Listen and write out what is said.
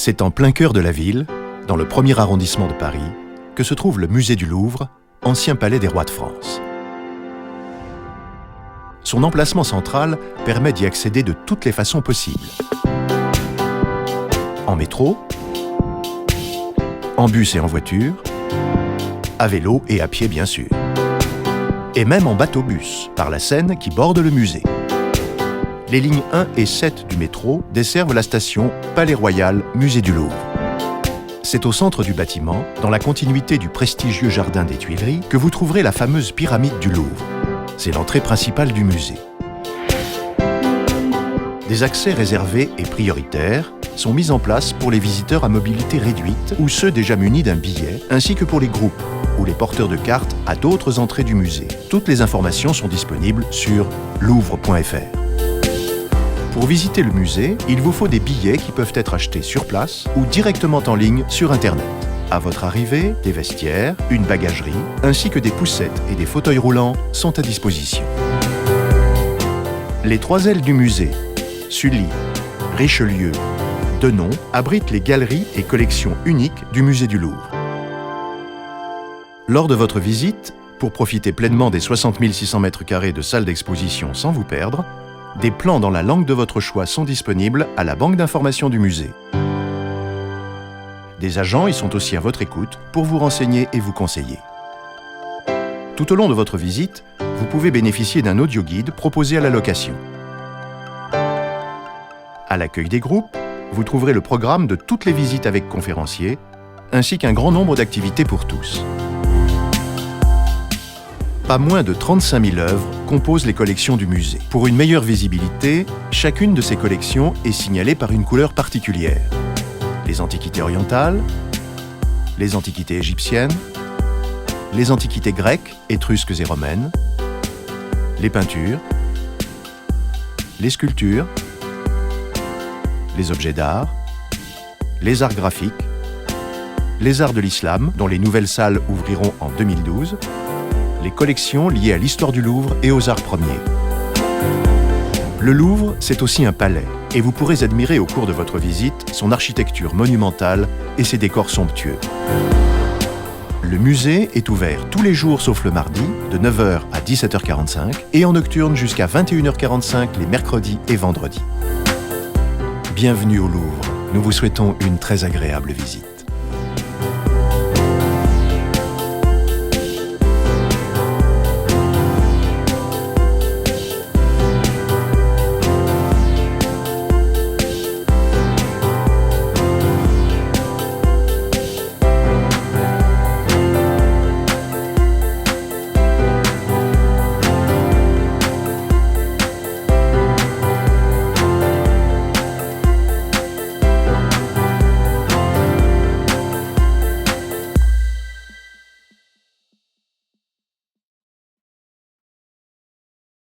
C'est en plein cœur de la ville, dans le 1er arrondissement de Paris, que se trouve le musée du Louvre, ancien palais des rois de France. Son emplacement central permet d'y accéder de toutes les façons possibles. En métro, en bus et en voiture, à vélo et à pied bien sûr. Et même en bateau-bus, par la Seine qui borde le musée. Les lignes 1 et 7 du métro desservent la station Palais Royal, Musée du Louvre. C'est au centre du bâtiment, dans la continuité du prestigieux jardin des Tuileries, que vous trouverez la fameuse pyramide du Louvre. C'est l'entrée principale du musée. Des accès réservés et prioritaires sont mis en place pour les visiteurs à mobilité réduite ou ceux déjà munis d'un billet, ainsi que pour les groupes ou les porteurs de cartes à d'autres entrées du musée. Toutes les informations sont disponibles sur louvre.fr. Pour visiter le musée, il vous faut des billets qui peuvent être achetés sur place ou directement en ligne sur Internet. À votre arrivée, des vestiaires, une bagagerie, ainsi que des poussettes et des fauteuils roulants sont à disposition. Les 3 ailes du musée, Sully, Richelieu, Denon, abritent les galeries et collections uniques du musée du Louvre. Lors de votre visite, pour profiter pleinement des 60 600 m² de salle d'exposition sans vous perdre, des plans dans la langue de votre choix sont disponibles à la banque d'information du musée. Des agents y sont aussi à votre écoute pour vous renseigner et vous conseiller. Tout au long de votre visite, vous pouvez bénéficier d'un audio-guide proposé à la location. À l'accueil des groupes, vous trouverez le programme de toutes les visites avec conférenciers, ainsi qu'un grand nombre d'activités pour tous. Pas moins de 35 000 œuvres composent les collections du musée. Pour une meilleure visibilité, chacune de ces collections est signalée par une couleur particulière. Les antiquités orientales, les antiquités égyptiennes, les antiquités grecques, étrusques et romaines, les peintures, les sculptures, les objets d'art, les arts graphiques, les arts de l'islam, dont les nouvelles salles ouvriront en 2012, les collections liées à l'histoire du Louvre et aux arts premiers. Le Louvre, c'est aussi un palais, et vous pourrez admirer au cours de votre visite son architecture monumentale et ses décors somptueux. Le musée est ouvert tous les jours sauf le mardi, de 9h à 17h45, et en nocturne jusqu'à 21h45 les mercredis et vendredis. Bienvenue au Louvre, nous vous souhaitons une très agréable visite.